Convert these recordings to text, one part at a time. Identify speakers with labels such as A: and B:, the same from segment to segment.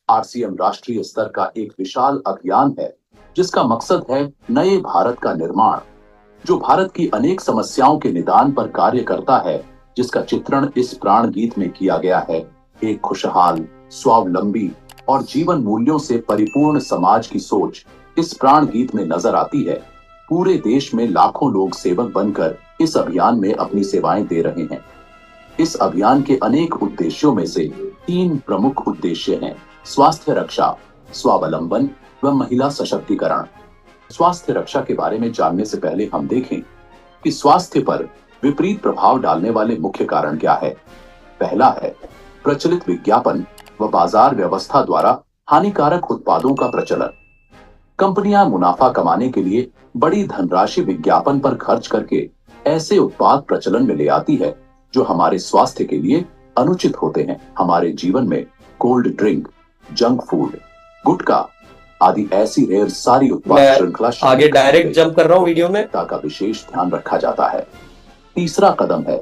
A: RCM राष्ट्रीय स्तर का एक विशाल अभियान है जिसका मकसद है नए भारत का निर्माण, जो भारत की अनेक समस्याओं के निदान पर कार्य करता है, जिसका चित्रण इस प्राण गीत में किया गया है। एक खुशहाल, स्वावलंबी और जीवन मूल्यों से परिपूर्ण समाज की सोच इस प्राण गीत में नजर आती है। पूरे देश में लाखों लोग सेवक बनकर इस अभियान में अपनी सेवाएं दे रहे हैं। इस अभियान के अनेक उद्देश्यों में से 3 प्रमुख उद्देश्य हैं: स्वास्थ्य रक्षा, स्वावलंबन व महिला सशक्तिकरण। स्वास्थ्य रक्षा के बारे में जानने से पहले हम देखें कि स्वास्थ्य पर विपरीत प्रभाव डालने वाले मुख्य कारण क्या है। पहला है प्रचलित विज्ञापन व बाजार व्यवस्था द्वारा हानिकारक उत्पादों का प्रचलन। कंपनियां मुनाफा कमाने के लिए बड़ी धनराशि विज्ञापन पर खर्च करके ऐसे उत्पाद प्रचलन में ले आती है जो हमारे स्वास्थ्य के लिए अनुचित होते हैं। हमारे जीवन में कोल्ड ड्रिंक, जंक फूड, गुटखा आदि ऐसी ढेर सारी उत्पाद श्रृंखला
B: आगे डायरेक्ट जंप कर रहा हूं वीडियो में
A: का विशेष ध्यान रखा जाता है। तीसरा कदम है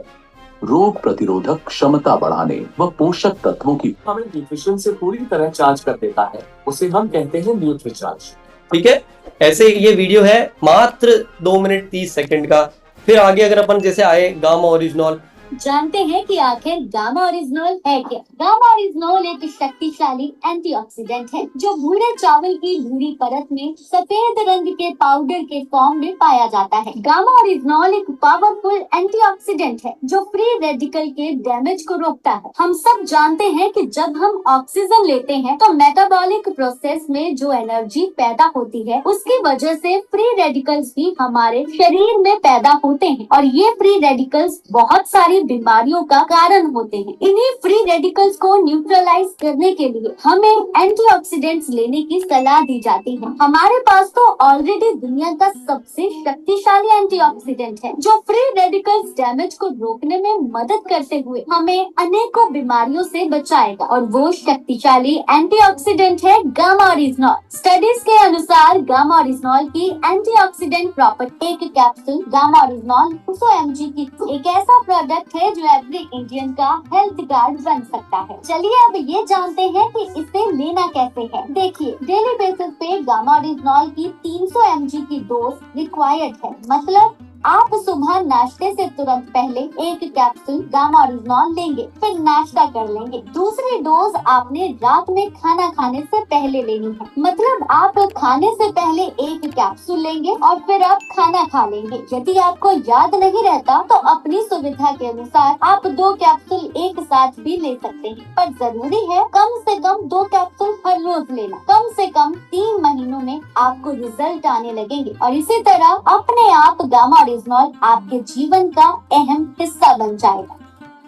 A: रोग प्रतिरोधक क्षमता बढ़ाने व पोषक तत्वों की।
C: हमें न्यूट्रिशन से पूरी तरह चार्ज कर देता है, उसे हम कहते हैं न्यूट्रीचार्ज।
B: ठीक है, ऐसे ये वीडियो है मात्र 2 मिनट 30 सेकंड का। फिर आगे अगर अपन जैसे आए गामा ओरिजिनॉल,
D: जानते हैं कि आखिर गामा ओरिजिनॉल है क्या? गामा ओरिजिनॉल एक शक्तिशाली एंटीऑक्सीडेंट है जो भूरे चावल की भूरी परत में सफेद रंग के पाउडर के फॉर्म में पाया जाता है। गामा ओरिजिनॉल एक पावरफुल एंटीऑक्सीडेंट है जो फ्री रेडिकल के डैमेज को रोकता है। हम सब जानते हैं कि जब हम ऑक्सीजन लेते हैं तो मेटाबॉलिक प्रोसेस में जो एनर्जी पैदा होती है उसकी वजह से फ्री रेडिकल्स भी हमारे शरीर में पैदा होते हैं और ये फ्री रेडिकल्स बहुत सारी बीमारियों का कारण होते हैं। इन्हीं फ्री रेडिकल्स को न्यूट्रलाइज करने के लिए हमें एंटीऑक्सीडेंट्स लेने की सलाह दी जाती है। हमारे पास तो ऑलरेडी दुनिया का सबसे शक्तिशाली एंटीऑक्सीडेंट है जो फ्री रेडिकल्स डैमेज को रोकने में मदद करते हुए हमें अनेकों बीमारियों से बचाएगा और वो शक्तिशाली एंटीऑक्सीडेंट है गामा ओरिजिनॉल। स्टडीज के अनुसार गामा ओरिजिनॉल की एंटीऑक्सीडेंट प्रॉपर्टी, एक कैप्सूल गामा ओरिजिनॉल 200 mg की एक ऐसा प्रोडक्ट है जो एवरी इंडियन का हेल्थ कार्ड बन सकता है। चलिए अब ये जानते हैं कि इसे लेना कैसे है। देखिए, डेली बेसिस पे गामा ओरिजिनॉल की 300 mg की डोज रिक्वायर्ड है। मतलब आप सुबह नाश्ते से तुरंत पहले एक कैप्सूल गामा ओरिजिनॉल लेंगे, फिर नाश्ता कर लेंगे। दूसरी डोज आपने रात में खाना खाने से पहले लेनी है। मतलब आप खाने से पहले एक कैप्सूल लेंगे और फिर आप खाना खा लेंगे। यदि आपको याद नहीं रहता तो अपनी सुविधा के अनुसार आप 2 कैप्सूल एक साथ भी ले सकते हैं, पर जरूरी है कम से कम 2 कैप्सूल हर रोज लेना। कम से कम 3 महीनों में आपको रिजल्ट आने लगेंगे और इसी तरह अपने आप गामा ओरिजिनॉल आपके जीवन का अहम हिस्सा बन जाएगा।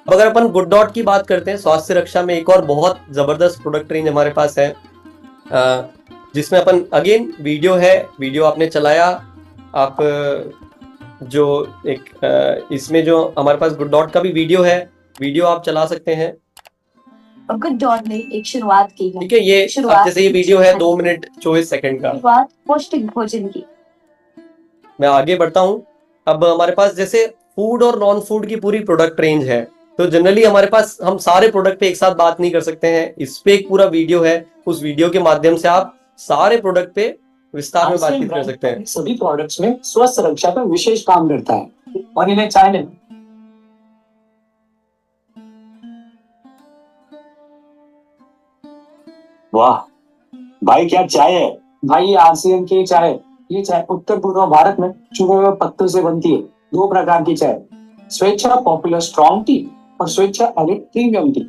B: अगर अपन गुड डॉट की बात करते हैं, स्वास्थ्य रक्षा में एक और बहुत जबरदस्त प्रोडक्ट रेंज हमारे पास है, जिसमें अपन अगेन वीडियो आपने चलाया, आप जो एक इसमें जो हमारे पास गुड डॉट का भी वीडियो आप चला सकते हैं।
D: गुड डॉट ने एक शुरुआत की है।
B: ठीक है, ये जैसे ये वीडियो है 2 मिनट 24 सेकंड का,
D: शुरुआत पौष्टिक भोजन की।
B: मैं आगे बढ़ता हूँ। अब हमारे पास जैसे फूड और नॉन फूड की पूरी प्रोडक्ट रेंज है, तो जनरली हमारे पास हम सारे प्रोडक्ट पे एक साथ बात नहीं कर सकते हैं। इस पे एक पूरा वीडियो है, उस वीडियो के माध्यम से आप सारे प्रोडक्ट पे विस्तार में बातचीत कर सकते हैं।
C: सभी प्रोडक्ट्स में स्वास्थ्य रक्षा का विशेष काम करता है और इन्हें चाइना।
E: वाह भाई, क्या चाय है
C: भाई? ये आरसीएम की चाय है। ये चाय उत्तर पूर्व भारत में चुने हुए पत्तों से बनती है। 2 प्रकार की चाय, स्वेच्छा पॉपुलर स्ट्रॉन्ग टी और स्वेच्छा एलिट प्रीमियम टी।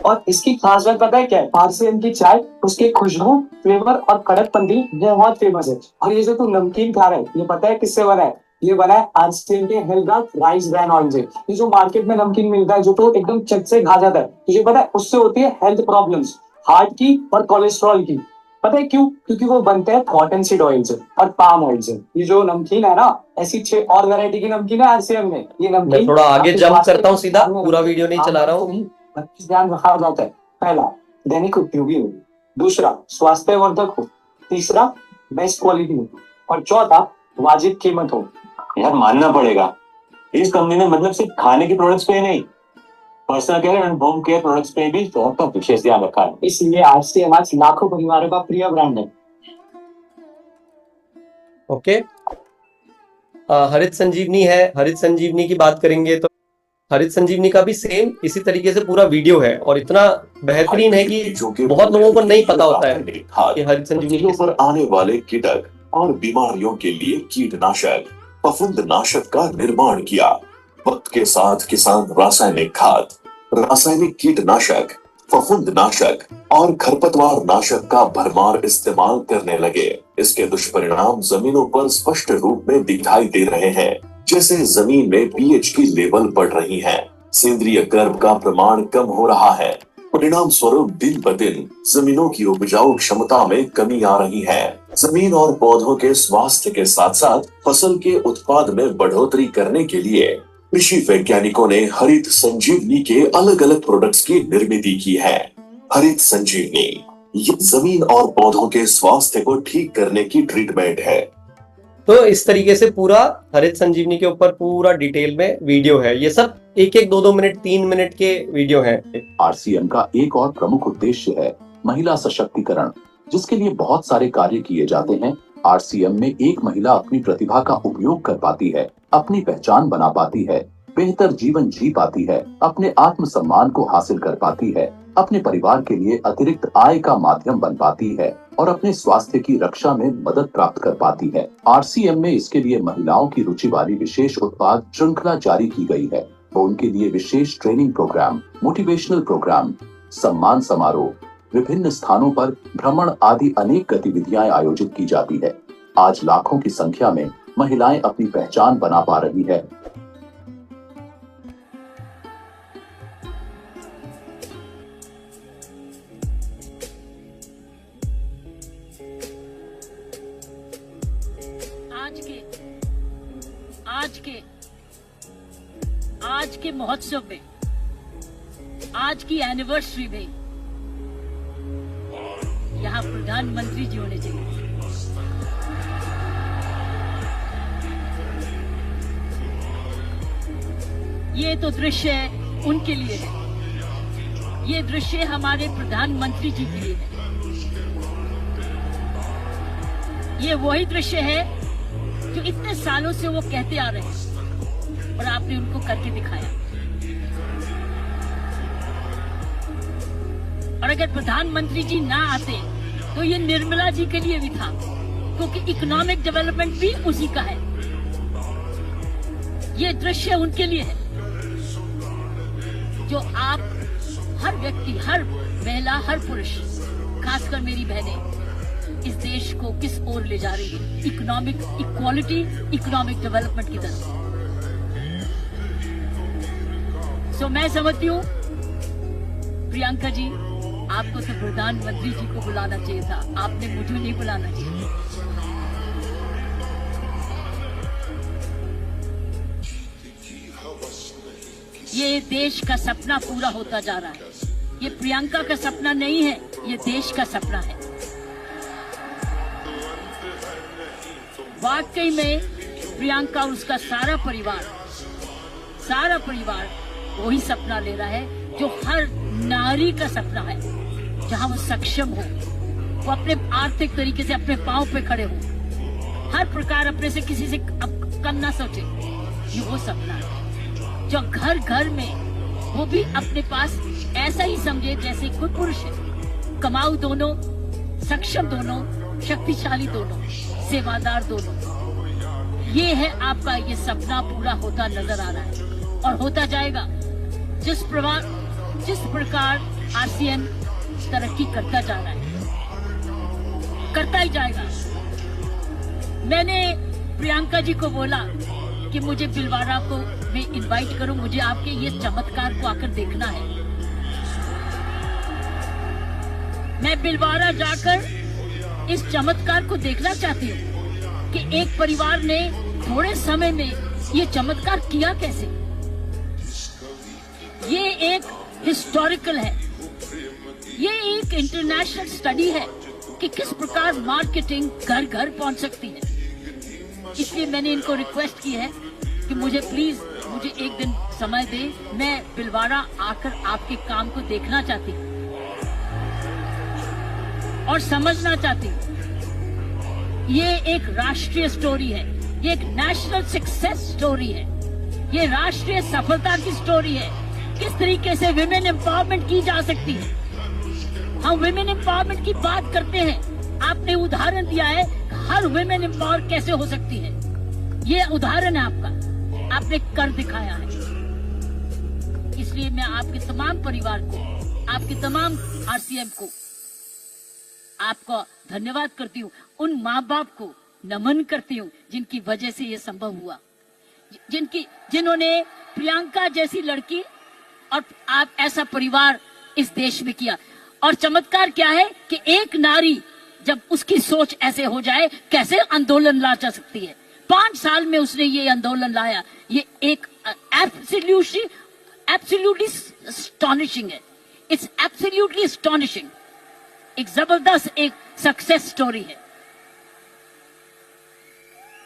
C: और इसकी खास बात पता है क्या है? आरसीएम की चाय उसके खुशबू, फ्लेवर और कड़कपंती बहुत फेमस है। और ये जो तू नमकीन खा रहा है, ये पता है किससे बना है? ये बना है आरसीएम के हेल्थ राइस ब्रांड ऑयल से। ये जो मार्केट में नमकीन मिलता है जो तो एकदम चट से खा जाता है, तुझे पता है उससे होती है हेल्थ प्रॉब्लम्स, हार्ट की और कोलेस्ट्रॉल की। पता है क्यों? क्योंकि वो बनते हैं कॉटन सीड ऑयल से और पाम ऑयल से। ये जो नमकीन है ना, ऐसी 6 और वैरायटी की नमकीन है आरसीएम में। ये नमकीन
B: मैं थोड़ा आगे जंप करता हूँ, सीधा पूरा वीडियो नहीं चला रहा हूँ।
C: ध्यान रखा जाता है। पहला, दैनिक उपयोगी हो। दूसरा, स्वास्थ्यवर्धक हो। तीसरा, बेस्ट क्वालिटी हो। और चौथा, वाजिब कीमत हो।
E: यार मानना पड़ेगा, इस कंपनी ने मतलब सिर्फ खाने की प्रोडक्ट्स पे ही नहीं personal care and home care products पे भी तो विशेष ध्यान रखा है।
C: इसलिए RCM आज लाखों परिवारों का प्रिय ब्रांड है।
B: ओके, हरित संजीवनी है। हरित संजीवनी की बात करेंगे तो हरित संजीवनी का भी सेम इसी तरीके से पूरा वीडियो है और इतना बेहतरीन है कि बहुत लोगों को नहीं पता होता है कि हरित संजीवनी
F: पर आने वाले कीटक और बीमारियों के लिए कीटनाशक फफूंदनाशक का निर्माण किया। वक्त के साथ किसान रासायनिक खाद, रासायनिक कीटनाशक, फफूंदनाशक और खरपतवार नाशक का भरमार इस्तेमाल करने लगे। इसके दुष्परिणाम जमीनों पर स्पष्ट रूप में दिखाई दे रहे हैं, जैसे जमीन में पीएच की लेवल बढ़ रही है, सेंद्रीय कर्ब का प्रमाण कम हो रहा है। परिणाम स्वरूप दिन ब दिन जमीनों की उपजाऊ क्षमता में कमी आ रही है। जमीन और पौधों के स्वास्थ्य के साथ साथ फसल के उत्पाद में बढ़ोतरी करने के लिए कृषि वैज्ञानिकों ने हरित संजीवनी के अलग अलग प्रोडक्ट्स की निर्मित की है। हरित संजीवनी ये जमीन और पौधों के स्वास्थ्य को ठीक करने की ट्रीटमेंट है।
B: तो इस तरीके से पूरा हरित संजीवनी के ऊपर पूरा डिटेल में वीडियो है। ये सब 1-1, 2-2 मिनट, 3 मिनट के वीडियो हैं।
A: RCM का एक और प्रमुख उद्देश्य है महिला सशक्तिकरण, जिसके लिए बहुत सारे कार्य किए जाते हैं। RCM में एक महिला अपनी प्रतिभा का उपयोग कर पाती है, अपनी पहचान बना पाती है, बेहतर जीवन जी पाती है, अपने आत्मसम्मान को हासिल कर पाती है, अपने परिवार के लिए अतिरिक्त आय का माध्यम बन पाती है और अपने स्वास्थ्य की रक्षा में मदद प्राप्त कर पाती है। RCM में इसके लिए महिलाओं की रुचि वाली विशेष उत्पाद श्रृंखला जारी की गई है। तो उनके लिए विशेष ट्रेनिंग प्रोग्राम, मोटिवेशनल प्रोग्राम, सम्मान समारोह, विभिन्न स्थानों पर भ्रमण आदि अनेक गतिविधियां आयोजित की जाती है। आज लाखों की संख्या में महिलाएं अपनी पहचान बना पा रही है।
G: आज के महोत्सव में, आज की एनिवर्सरी में यहाँ प्रधानमंत्री जी होने चाहिए। ये तो दृश्य उनके लिए है, ये दृश्य हमारे प्रधानमंत्री जी के लिए है। ये वही दृश्य है जो इतने सालों से वो कहते आ रहे हैं और आपने उनको करके दिखाया। और अगर प्रधानमंत्री जी ना आते तो ये निर्मला जी के लिए भी था, क्योंकि इकोनॉमिक डेवलपमेंट भी उसी का है। ये दृश्य उनके लिए है जो आप हर व्यक्ति, हर महिला, हर पुरुष, खासकर मेरी बहनें इस देश को किस ओर ले जा रही है, इकोनॉमिक इक्वालिटी, इकोनॉमिक डेवलपमेंट की तरफ। तो मैं समझती हूँ प्रियंका जी, आपको तो प्रधानमंत्री जी को बुलाना चाहिए था, आपने मुझे नहीं बुलाना चाहिए। ये देश का सपना पूरा होता जा रहा है। ये प्रियंका का सपना नहीं है, ये देश का सपना है। वाकई में प्रियंका और उसका सारा परिवार वही सपना ले रहा है जो हर नारी का सपना है, जहां वो सक्षम हो, वो अपने आर्थिक तरीके से अपने पांव पे खड़े हो, हर प्रकार अपने से किसी से कम ना सोचे। ये वो सपना है जो घर घर में वो भी अपने पास ऐसा ही समझे जैसे कोई पुरुष है। कमाऊ दोनों, सक्षम दोनों, शक्तिशाली दोनों, सेवादार दोनों। ये है आपका ये सपना पूरा होता नजर आ रहा है और होता जाएगा। जिस प्रकार RCM तरक्की करता जा रहा है, करता ही जाएगा। मैंने प्रियंका जी को बोला कि मुझे बिलवाड़ा को मैं इनवाइट करूं, मुझे आपके ये चमत्कार को आकर देखना है। मैं बिलवाड़ा जाकर इस चमत्कार को देखना चाहती हूँ कि एक परिवार ने थोड़े समय में ये चमत्कार किया कैसे। ये एक हिस्टोरिकल है, ये एक इंटरनेशनल स्टडी है कि किस प्रकार मार्केटिंग घर घर पहुंच सकती है। इसलिए मैंने इनको रिक्वेस्ट की है कि मुझे प्लीज एक दिन समय दे, मैं भिलवाड़ा आकर आपके काम को देखना चाहती हूँ और समझना चाहती हूँ। ये एक राष्ट्रीय स्टोरी है, ये एक नेशनल सक्सेस स्टोरी है, ये राष्ट्रीय सफलता की स्टोरी है। किस तरीके से विमेन एम्पावरमेंट की जा सकती है। हम विमेन एम्पावरमेंट की बात करते हैं, आपने उदाहरण दिया है हर विमेन एम्पावर कैसे हो सकती है। ये उदाहरण है आपका, आपने कर दिखाया है। इसलिए मैं आपके तमाम परिवार को, आपके तमाम आरसीएम को आपको धन्यवाद करती हूँ। उन माँ बाप को नमन करती हूँ जिनकी वजह से ये संभव हुआ, जिन्होंने प्रियंका जैसी लड़की और आप ऐसा परिवार इस देश में किया। और चमत्कार क्या है कि एक नारी जब उसकी सोच ऐसे हो जाए, कैसे आंदोलन ला जा सकती है। 5 साल में उसने ये आंदोलन लाया। ये एक एब्सोल्युटली एस्टॉनिशिंग है। It's absolutely astonishing. एक जबरदस्त एक सक्सेस स्टोरी है।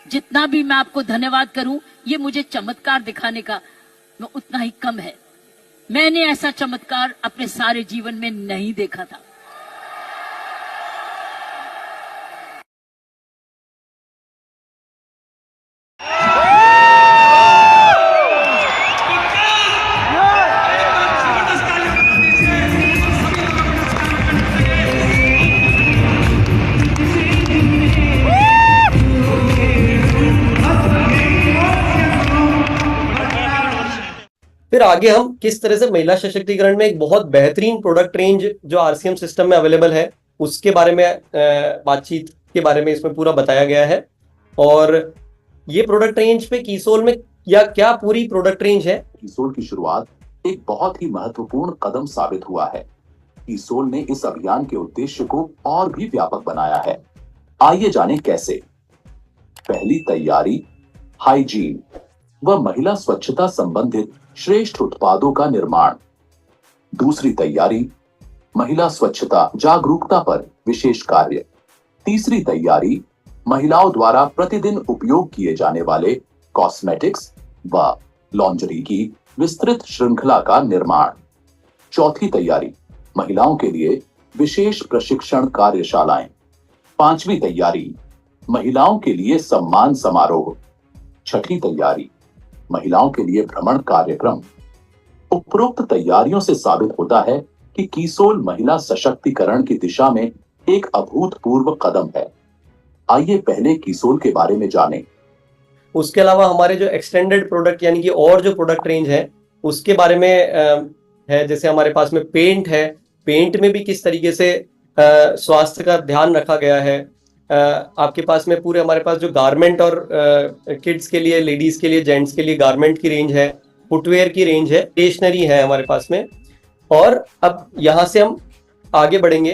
G: जितना भी मैं आपको धन्यवाद करूं, ये मुझे चमत्कार दिखाने का उतना ही कम है। मैंने ऐसा चमत्कार अपने सारे जीवन में नहीं देखा था।
B: फिर आगे हम किस तरह से महिला सशक्तिकरण में एक बहुत बेहतरीन प्रोडक्ट रेंज जो आरसीएम सिस्टम में अवेलेबल है उसके बारे में बातचीत के बारे में इसमें पूरा बताया गया है। और ये प्रोडक्ट रेंज पे कीसोल में या क्या पूरी प्रोडक्ट रेंज है।
A: कीसोल की शुरुआत एक बहुत ही महत्वपूर्ण कदम साबित हुआ है। कीसोल ने इस अभियान के उद्देश्य को और भी व्यापक बनाया है। आइए जानें कैसे। पहली तैयारी, हाइजीन व महिला स्वच्छता संबंधित श्रेष्ठ उत्पादों का निर्माण। दूसरी तैयारी, महिला स्वच्छता जागरूकता पर विशेष कार्य। तीसरी तैयारी, महिलाओं द्वारा प्रतिदिन उपयोग किए जाने वाले कॉस्मेटिक्स व लॉन्जरी की विस्तृत श्रृंखला का निर्माण। चौथी तैयारी, महिलाओं के लिए विशेष प्रशिक्षण कार्यशालाएं। पांचवी तैयारी, महिलाओं के लिए सम्मान समारोह। छठी तैयारी, महिलाओं के लिए भ्रमण कार्यक्रम। उपरोक्त तैयारियों से साबित होता है कि कीसोल महिला सशक्तिकरण की दिशा में एक अभूतपूर्व कदम है। आइए पहले कीसोल के बारे में जानें।
B: उसके अलावा हमारे जो एक्सटेंडेड प्रोडक्ट यानी कि और जो प्रोडक्ट रेंज है उसके बारे में है। जैसे हमारे पास में पेंट है, पेंट में भी किस तरीके से स्वास्थ्य का ध्यान रखा गया है। आपके पास में पूरे हमारे पास जो गारमेंट और किड्स के लिए, लेडीज के लिए, जेंट्स के लिए गारमेंट की रेंज है, फुटवेयर की रेंज है, स्टेशनरी है हमारे पास में। और अब यहाँ से हम आगे बढ़ेंगे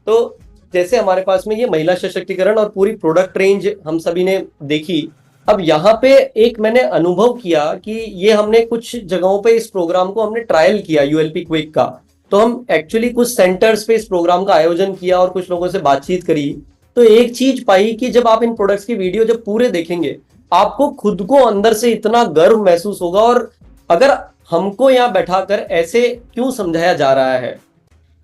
B: तो जैसे हमारे पास में ये महिला सशक्तिकरण और पूरी प्रोडक्ट रेंज हम सभी ने देखी। अब यहाँ पे एक मैंने अनुभव किया कि ये हमने कुछ जगहों पे इस प्रोग्राम को हमने ट्रायल किया यूएलपी क्विक का। तो हम एक्चुअली कुछ सेंटर्स पे इस प्रोग्राम का आयोजन किया और कुछ लोगों से बातचीत करी। तो एक चीज पाई कि जब आप इन प्रोडक्ट्स की वीडियो जब पूरे देखेंगे आपको खुद को अंदर से इतना गर्व महसूस होगा। और अगर हमको यहाँ बैठाकर ऐसे क्यों समझाया जा रहा है,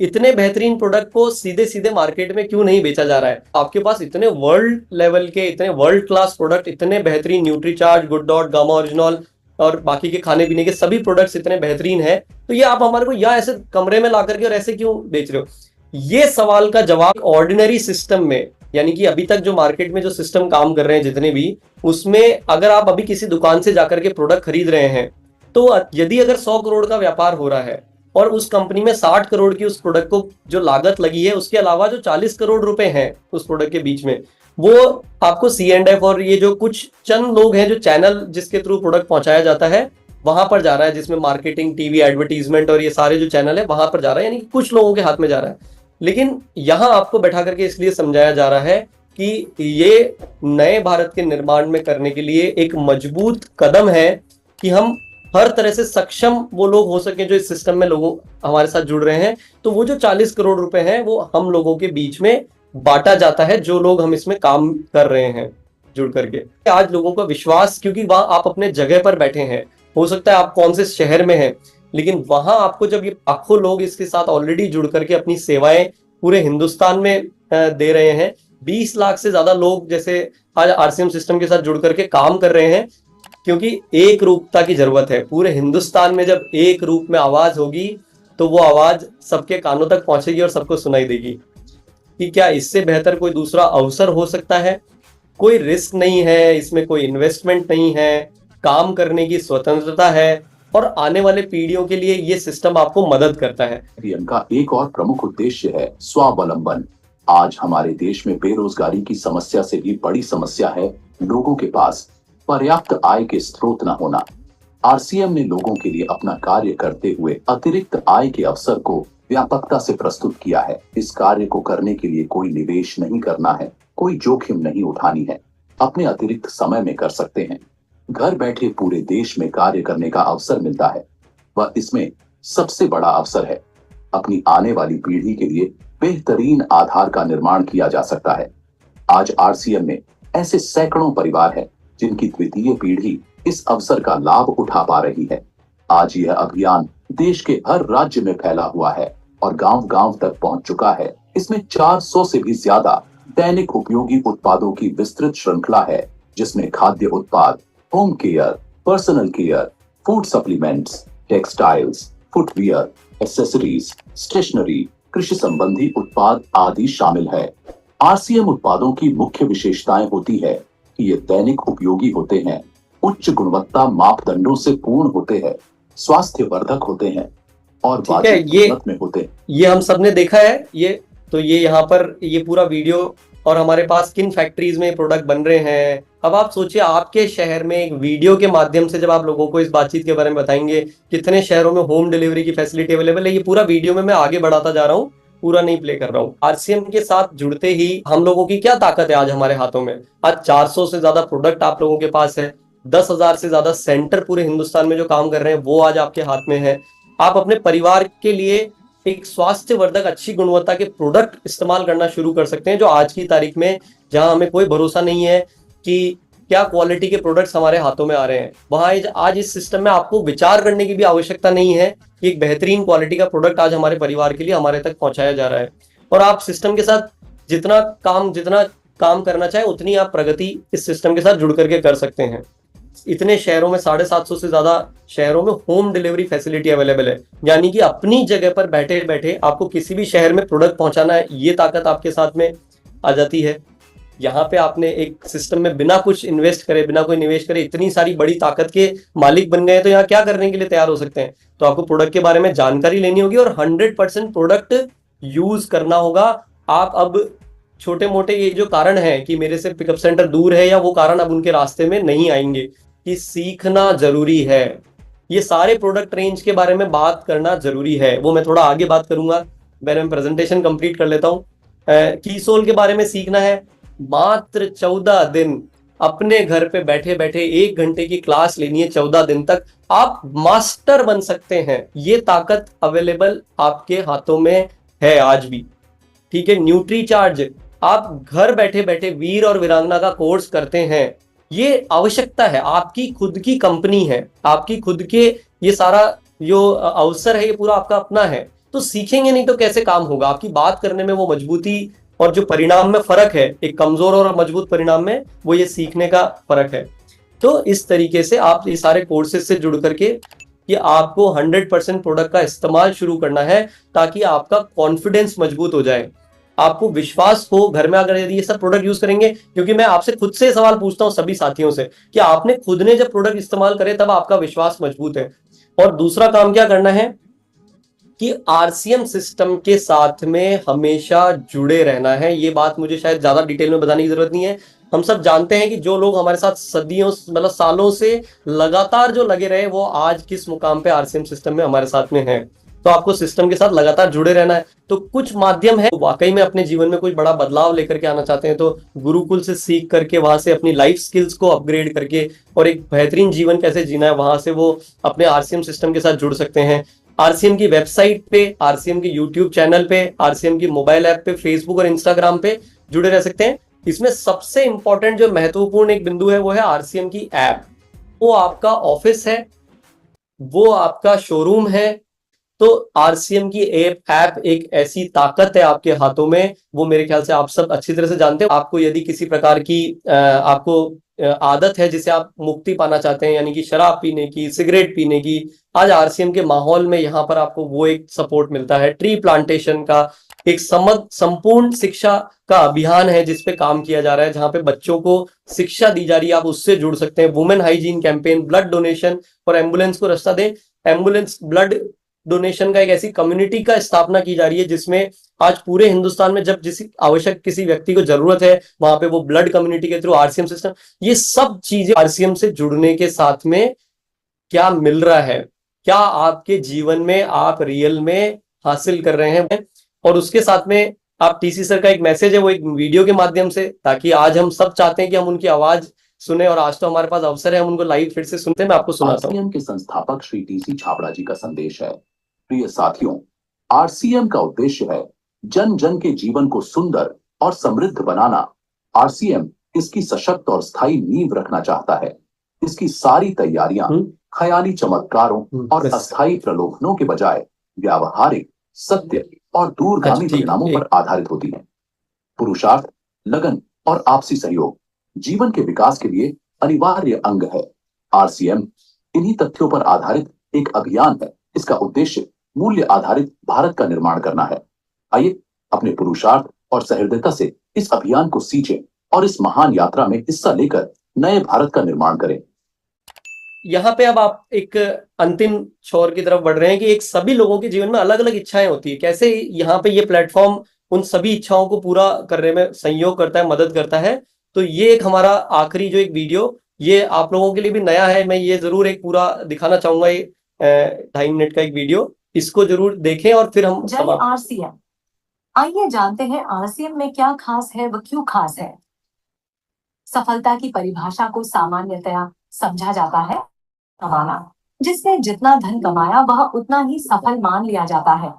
B: इतने बेहतरीन प्रोडक्ट को सीधे सीधे मार्केट में क्यों नहीं बेचा जा रहा है। आपके पास इतने वर्ल्ड लेवल के, इतने वर्ल्ड क्लास प्रोडक्ट, इतने बेहतरीन Nutricharge, good dot, gamma original और बाकी के खाने पीने के सभी प्रोडक्ट्स इतने बेहतरीन हैं, तो ये आप हमारे को या ऐसे कमरे में ला करके और ऐसे क्यों बेच रहे हो। ये सवाल का जवाब ऑर्डिनरी सिस्टम में, यानी कि अभी तक जो मार्केट में जो सिस्टम काम कर रहे हैं जितने भी, उसमें अगर आप अभी किसी दुकान से जाकर के प्रोडक्ट खरीद रहे हैं तो यदि अगर 100 करोड़ का व्यापार हो रहा है और उस कंपनी में 60 करोड़ की उस प्रोडक्ट को जो लागत लगी है, उसके अलावा जो 40 करोड़ रुपए हैं उस प्रोडक्ट के बीच में, वो आपको C&F और ये जो कुछ चंद लोग हैं जो चैनल जिसके थ्रू प्रोडक्ट पहुंचाया जाता है वहां पर जा रहा है, जिसमें मार्केटिंग, टीवी एडवर्टीजमेंट और ये सारे जो चैनल है वहां पर जा रहा है, यानी कि कुछ लोगों के हाथ में जा रहा है। लेकिन यहाँ आपको बैठा करके इसलिए समझाया जा रहा है कि ये नए भारत के निर्माण में करने के लिए एक मजबूत कदम है कि हम हर तरह से सक्षम वो लोग हो सके जो इस सिस्टम में लोगों हमारे साथ जुड़ रहे हैं। तो वो जो 40 करोड़ रुपए हैं वो हम लोगों के बीच में बांटा जाता है, जो लोग हम इसमें काम कर रहे हैं जुड़ करके। आज लोगों का विश्वास, क्योंकि वहां आप अपने जगह पर बैठे हैं, हो सकता है आप कौन से शहर में हैं, लेकिन वहां आपको जब ये लाखों लोग इसके साथ ऑलरेडी जुड़ करके अपनी सेवाएं पूरे हिंदुस्तान में दे रहे हैं, 20 लाख से ज्यादा लोग जैसे आज आरसीएम सिस्टम के साथ जुड़ करके काम कर रहे हैं, क्योंकि एक रूपता की जरूरत है। पूरे हिंदुस्तान में जब एक रूप में आवाज होगी तो वो आवाज सबके कानों तक पहुंचेगी और सबको सुनाई देगी। कि क्या इससे बेहतर कोई दूसरा अवसर हो सकता है? कोई रिस्क नहीं है, इसमें कोई इन्वेस्टमेंट नहीं है, काम करने की स्वतंत्रता है और आने वाले पीढ़ियों के लिए ये सिस्टम आपको मदद करता है।
A: आरसीएम का एक और प्रमुख उद्देश्य है स्वावलंबन। आज हमारे देश में बेरोजगारी की समस्या से भी बड़ी समस्या है लोगों के पास पर्याप्त आय के स्रोत न होना। आरसीएम ने लोगों के लिए अपना कार्य करते हुए अतिरिक्त आय के अवसर को व्यापकता से प्रस्तुत किया है। इस कार्य को करने के लिए कोई निवेश नहीं करना है, कोई जोखिम नहीं उठानी है, अपने अतिरिक्त समय में कर सकते हैं। घर बैठे पूरे देश में कार्य करने का अवसर मिलता है। वह इसमें सबसे बड़ा अवसर है। अपनी आने वाली पीढ़ी के लिए बेहतरीन आधार का निर्माण किया जा सकता है। आज आरसीएम में ऐसे सैकड़ों परिवार हैं जिनकी द्वितीय पीढ़ी इस अवसर का लाभ उठा पा रही है। आज यह अभियान देश के हर राज्य में फैला हुआ है और गांव-गांव तक पहुंच चुका है। इसमें 400 से भी ज्यादा दैनिक उपयोगी उत्पादों की विस्तृत श्रृंखला है, जिसमें खाद्य उत्पाद, home care, personal care, food supplements, textiles, footwear, accessories, stationery, कृषि संबंधी उत्पाद आदि शामिल है। आरसीएम उत्पादों की मुख्य विशेषताएं होती है कि ये दैनिक उपयोगी होते हैं, उच्च गुणवत्ता मापदंडों से पूर्ण होते हैं, स्वास्थ्यवर्धक होते हैं और वाजिब कीमत में होते हैं।
B: ये हम सबने देखा है। ये यहाँ पर ये पूरा वीडियो और हमारे पास किन फैक्ट्रीज में प्रोडक्ट बन रहे हैं। अब आप सोचिए, आपके शहर में एक वीडियो के माध्यम से जब आप लोगों को इस बातचीत के बारे में बताएंगे, कितने शहरों में होम डिलीवरी की फैसिलिटी अवेलेबल है, ये पूरा वीडियो में मैं आगे बढ़ाता जा रहा हूँ, पूरा नहीं प्ले कर रहा हूँ। आरसीएम के साथ जुड़ते ही हम लोगों की क्या ताकत है आज हमारे हाथों में। आज 400 से ज्यादा प्रोडक्ट आप लोगों के पास है, 10,000 से ज्यादा सेंटर पूरे हिंदुस्तान में जो काम कर रहे हैं वो आज आपके हाथ में है। आप अपने परिवार के लिए एक स्वास्थ्यवर्धक अच्छी गुणवत्ता के प्रोडक्ट इस्तेमाल करना शुरू कर सकते हैं, जो आज की तारीख में जहां हमें कोई भरोसा नहीं है कि क्या क्वालिटी के प्रोडक्ट्स हमारे हाथों में आ रहे हैं, वहां आज इस सिस्टम में आपको विचार करने की भी आवश्यकता नहीं है कि एक बेहतरीन क्वालिटी का प्रोडक्ट आज हमारे परिवार के लिए हमारे तक पहुंचाया जा रहा है। और आप सिस्टम के साथ जितना काम करना चाहे उतनी आप प्रगति इस सिस्टम के साथ जुड़ करके कर सकते हैं। इतने शहरों में 750 से ज्यादा शहरों में होम डिलीवरी फैसिलिटी अवेलेबल है, यानी कि अपनी जगह पर बैठे बैठे आपको किसी भी शहर में प्रोडक्ट पहुंचाना है, ये ताकत आपके साथ में आ जाती है। यहाँ पे आपने एक सिस्टम में बिना कुछ इन्वेस्ट करे, बिना कोई निवेश करे इतनी सारी बड़ी ताकत के मालिक बन गए, तो यहाँ क्या करने के लिए तैयार हो सकते हैं। तो आपको प्रोडक्ट के बारे में जानकारी लेनी होगी और 100% प्रोडक्ट यूज करना होगा। आप अब छोटे मोटे ये जो कारण है कि मेरे से पिकअप सेंटर दूर है या वो कारण अब उनके रास्ते में नहीं आएंगे, कि सीखना जरूरी है। ये सारे प्रोडक्ट रेंज के बारे में बात करना जरूरी है, वो मैं थोड़ा आगे बात करूंगा। पहले मैं प्रेजेंटेशन कंप्लीट कर लेता हूँ। कीसोल के बारे में सीखना है, मात्र 14 दिन अपने घर पे बैठे बैठे 1 घंटे की क्लास लेनी है। 14 दिन तक आप मास्टर बन सकते हैं। ये ताकत अवेलेबल आपके हाथों में है आज भी, ठीक है। न्यूट्री चार्ज, आप घर बैठे बैठे वीर और वीरांगना का कोर्स करते हैं, ये आवश्यकता है। आपकी खुद की कंपनी है, आपकी खुद के ये सारा जो अवसर है ये पूरा आपका अपना है। तो सीखेंगे नहीं तो कैसे काम होगा। आपकी बात करने में वो मजबूती और जो परिणाम में फर्क है, एक कमजोर और मजबूत परिणाम में, वो ये सीखने का फर्क है। तो इस तरीके से आप ये सारे कोर्सेज से जुड़ करके कि आपको 100% प्रोडक्ट का इस्तेमाल शुरू करना है, ताकि आपका कॉन्फिडेंस मजबूत हो जाए, आपको विश्वास हो घर में अगर यदि ये सब प्रोडक्ट यूज करेंगे। क्योंकि मैं आपसे खुद से सवाल पूछता हूं सभी साथियों से कि आपने खुद ने जब प्रोडक्ट इस्तेमाल करे तब आपका विश्वास मजबूत है। और दूसरा काम क्या करना है कि आरसीएम सिस्टम के साथ में हमेशा जुड़े रहना है। ये बात मुझे शायद ज्यादा डिटेल में बताने की जरूरत नहीं है। हम सब जानते हैं कि जो लोग हमारे साथ सदियों मतलब सालों से लगातार जो लगे रहे, वो आज किस मुकाम पे आरसीएम सिस्टम में हमारे साथ में है। तो आपको सिस्टम के साथ लगातार जुड़े रहना है। तो कुछ माध्यम है, वाकई में अपने जीवन में कोई बड़ा बदलाव लेकर के आना चाहते हैं तो गुरुकुल से सीख करके, वहां से अपनी लाइफ स्किल्स को अपग्रेड करके और एक बेहतरीन जीवन कैसे जीना है, वहां से वो अपने आरसीएम सिस्टम के साथ जुड़ सकते हैं। आरसीएम की वेबसाइट पे, आरसीएम के यूट्यूब चैनल पे, आरसीएम की मोबाइल ऐप पे, फेसबुक और इंस्टाग्राम पे जुड़े रह सकते हैं। इसमें सबसे इंपॉर्टेंट जो महत्वपूर्ण एक बिंदु है वो है आरसीएम की ऐप। वो आपका ऑफिस है, वो आपका शोरूम है। तो आरसीएम की ऐप एक ऐसी ताकत है आपके हाथों में, वो मेरे ख्याल से आप सब अच्छी तरह से जानते हो। आपको यदि किसी प्रकार की आपको आदत है जिसे आप मुक्ति पाना चाहते हैं, यानी कि शराब पीने की, सिगरेट पीने की, आज आरसीएम के माहौल में यहाँ पर आपको वो एक सपोर्ट मिलता है। ट्री प्लांटेशन का एक संपूर्ण शिक्षा का अभियान है जिसपे काम किया जा रहा है, जहां पे बच्चों को शिक्षा दी जा रही है, आप उससे जुड़ सकते हैं। Women hygiene campaign, blood donation और एम्बुलेंस को रास्ता दें, एम्बुलेंस ब्लड डोनेशन का एक ऐसी कम्युनिटी का स्थापना की जा रही है जिसमें आज पूरे हिंदुस्तान में जब आवश्यक किसी व्यक्ति को जरूरत है, वहां पे वो ब्लड कम्युनिटी के थ्रू आरसीएम सिस्टम, ये सब चीजें आरसीएम से जुड़ने के साथ में क्या मिल रहा है, क्या आपके जीवन में आप रियल में हासिल कर रहे हैं। और उसके साथ में आप टीसी सर का एक मैसेज है वो एक वीडियो के माध्यम से, ताकि आज हम सब चाहते हैं कि हम उनकी आवाज सुने, और आज तो हमारे पास अवसर है, हम उनको लाइव फिर से सुनते हैं। मैं आपको सुनाता हूँ।
A: आरसीएम के संस्थापक श्री टीसी छाबड़ा जी का संदेश है। प्रिय साथियों, आरसीएम का उद्देश्य है जन जन के जीवन को सुंदर और समृद्ध बनाना। आरसीएम इसकी सशक्त और स्थायी नींव रखना चाहता है। इसकी सारी तैयारियां ख्याली चमत्कारों और अस्थायी प्रलोभनों के बजाय व्यावहारिक, सत्य और दूरगामी परिणामों पर आधारित होती हैं। पुरुषार्थ, लगन और आपसी सहयोग जीवन के विकास के लिए अनिवार्य अंग है। आरसीएम इन्हीं तथ्यों पर आधारित एक अभियान है। इसका उद्देश्य मूल्य आधारित भारत का निर्माण करना है। आइए अपने पुरुषार्थ और सहृदयता से इस अभियान को सींचें और इस महान यात्रा में हिस्सा लेकर नए भारत का निर्माण करें।
B: यहाँ पे अब आप एक अंतिम छोर की तरफ बढ़ रहे हैं कि एक सभी लोगों के जीवन में अलग अलग इच्छाएं होती है, कैसे यहाँ पे ये प्लेटफॉर्म उन सभी इच्छाओं को पूरा करने में सहयोग करता है, मदद करता है। तो ये एक हमारा आखिरी जो एक वीडियो, ये आप लोगों के लिए भी नया है, मैं ये जरूर एक पूरा दिखाना चाहूंगा। ये 2.5 मिनट का एक वीडियो, इसको जरूर देखें और फिर हम
H: आरसीएम, आइए जानते हैं आरसीएम में क्या खास है, वह क्यों खास है। सफलता की परिभाषा को सामान्यतया समझा जाता है कमाना, जिसने जितना धन कमाया वह उतना ही सफल मान लिया जाता है।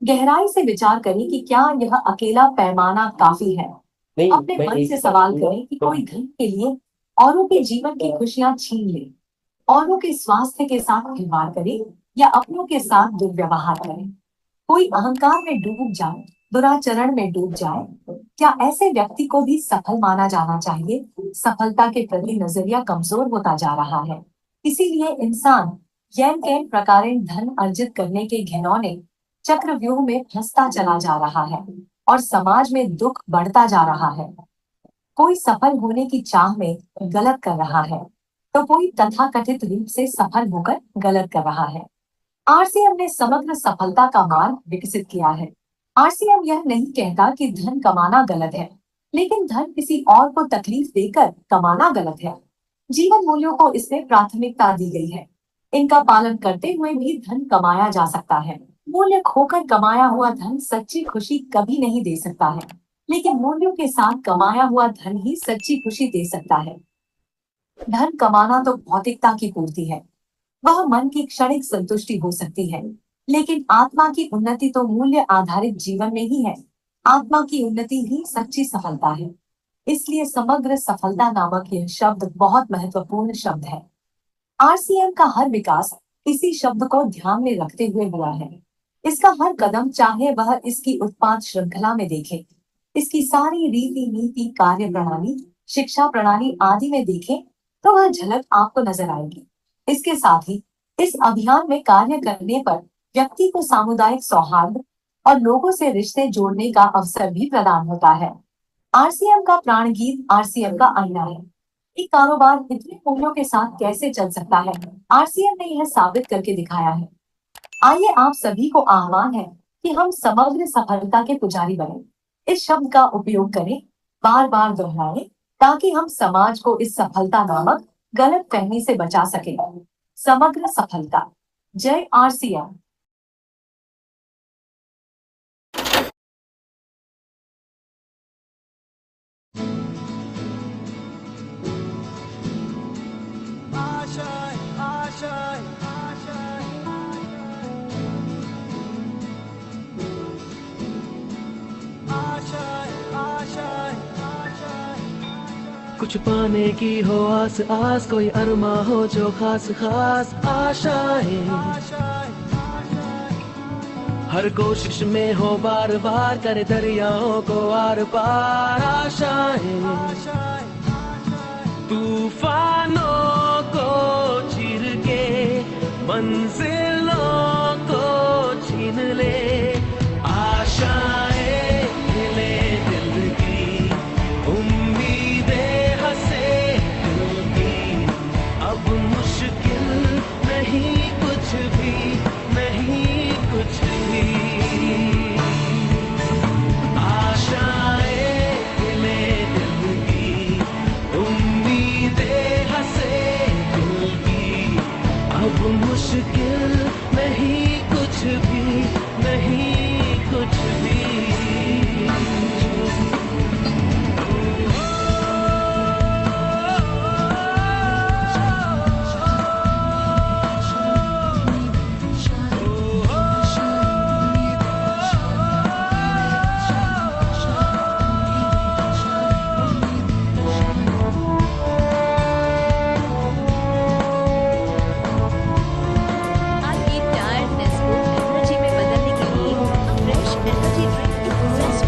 H: गहराई से विचार करें कि क्या यह अकेला पैमाना काफी है। अपने मन से सवाल करें कि कोई धन के लिए औरों के जीवन की खुशियां छीन ले, औरों के स्वास्थ्य के साथ खिलवाड़ करे या अपनों के साथ दुर्व्यवहार करे, कोई अहंकार में डूब जाए, दुराचरण में डूब जाए, क्या ऐसे व्यक्ति को भी सफल माना जाना चाहिए? सफलता के प्रति नजरिया कमजोर होता जा रहा है, इसीलिए इंसान कैन प्रकारेण धन अर्जित करने के घिनौने चक्रव्यूह में फंसता चला जा रहा है और समाज में दुख बढ़ता जा रहा है। कोई सफल होने की चाह में गलत कर रहा है तो कोई तथाकथित रूप से सफल होकर गलत कर रहा है। आरसीएम ने समग्र सफलता का मार्ग विकसित किया है। आरसीएम यह नहीं कहता कि धन कमाना गलत है, लेकिन धन किसी और को तकलीफ देकर कमाना गलत है। जीवन मूल्यों को इसमें प्राथमिकता दी गई है। इनका पालन करते हुए भी धन कमाया जा सकता है। मूल्य खोकर कमाया हुआ धन सच्ची खुशी कभी नहीं दे सकता है, लेकिन मूल्यों के साथ कमाया हुआ धन ही सच्ची खुशी दे सकता है। धन कमाना तो भौतिकता की पूर्ति है, वह मन की क्षणिक संतुष्टि हो सकती है, लेकिन आत्मा की उन्नति तो मूल्य आधारित जीवन में ही है। आत्मा की उन्नति ही सच्ची सफलता है। इसलिए समग्र सफलता नामक यह शब्द बहुत महत्वपूर्ण शब्द है। आरसीएम का हर विकास इसी शब्द को ध्यान में रखते हुए हुआ है। इसका हर कदम, चाहे वह इसकी उत्पाद श्रृंखला में देखे, इसकी सारी रीति नीति, कार्य प्रणाली, शिक्षा प्रणाली आदि में देखे, तो वह झलक आपको नजर आएगी। इसके साथ ही इस अभियान में कार्य करने पर व्यक्ति को सामुदायिक सौहार्द और लोगों से रिश्ते जोड़ने का अवसर भी प्रदान होता है। आरसीएम का प्राण गीत आरसीएम का आईना है। एक कारोबार इतने मूल्यों के साथ कैसे चल सकता है, आरसीएम ने यह साबित करके दिखाया है। आइए आप सभी को आह्वान है कि हम समग्र सफलता के पुजारी बने। इस शब्द का उपयोग करें, बार बार दोहराएं, ताकि हम समाज को इस सफलता नामक गलत फहमी से बचा सके। समग्र सफलता। जय आरसीएम।
I: कुछ पाने की हो आस आस, कोई अरमा हो जो खास खास आशाएं, हर कोशिश में हो बार बार, करे दरियाओं को आर पार आशाएं, तूफानों को चीर के मंजिलों को छीन ले, आशाएं हिले दिल की, उम्मीदें हंसे दिल की, अब मुश्किल नहीं कुछ भी, नहीं कुछ भी, आशाएं हिले दिल की, उम्मीदें हंसे दिल की, अब मुश्किल नहीं कुछ भी, नहीं कुछ भी।
J: आपकी टायर्डनेस को एनर्जी में बदलने के लिए फ्रेश एनर्जी ड्रिंक एक्सप्रेस